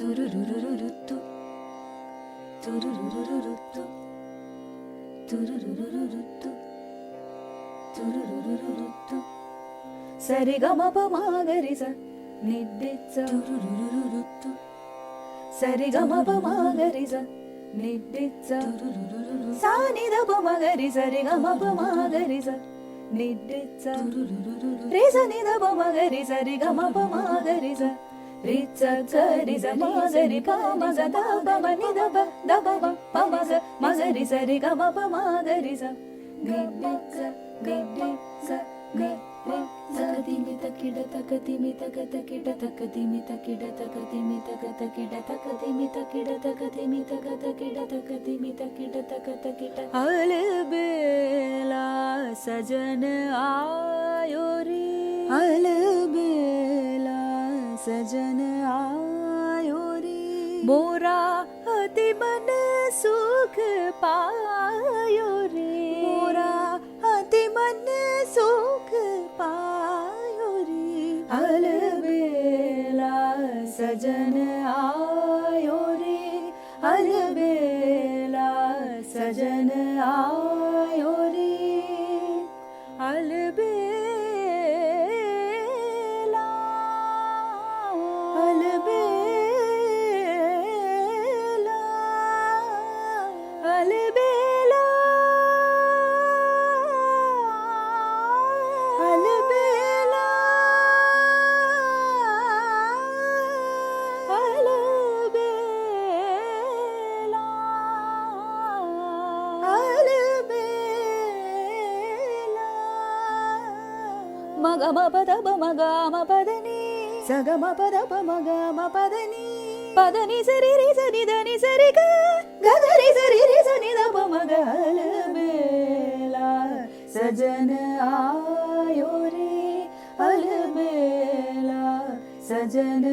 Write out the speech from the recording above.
துருருருருத்து துருருருருத்து துருருருருத்து துருருருருத்து சரிகமபமாகரிச நித்திச்ச துருருருருத்து சரிகமபமாகரிச நித்திச்ச சானிதபமகரி சரிகமபமாகரிச நித்திச்ச ரிசனிதபமகரி சரிகமபமாகரிச ரிச்ச சரிச மகரி பமக தபம நிதப தபம பமக மகரி சரிகமபமாகரிச நித்திச்ச நித்திச்ச நித்திச்ச தகதிமி தக்கிட தகதிமி தகத கிட தகதிமி தக்கிட தகதிமி தகத கிட தகதிமி தக்கிட தகதிமி தகத கிட தகதிமி தக்கிட தகத கிட அலபேலா சஜன ஆயோ रे अलबेला सजन आयो रे मोरा अति मन सुख पायो रे मोरा अति मन सुख पायो रे अलबेला सजन आयो रे अलबेला सजन आयो रे अलबेला अलबेला अलबेला अलबेला अलबेला मगम पदप मगम पदनी सगम पदप मगम पदनी पदनी सरी रि सनि धनि सरि ग गगरि सरि रि सनि द पमग अलबेला सजन आयो रे अलबेला सजन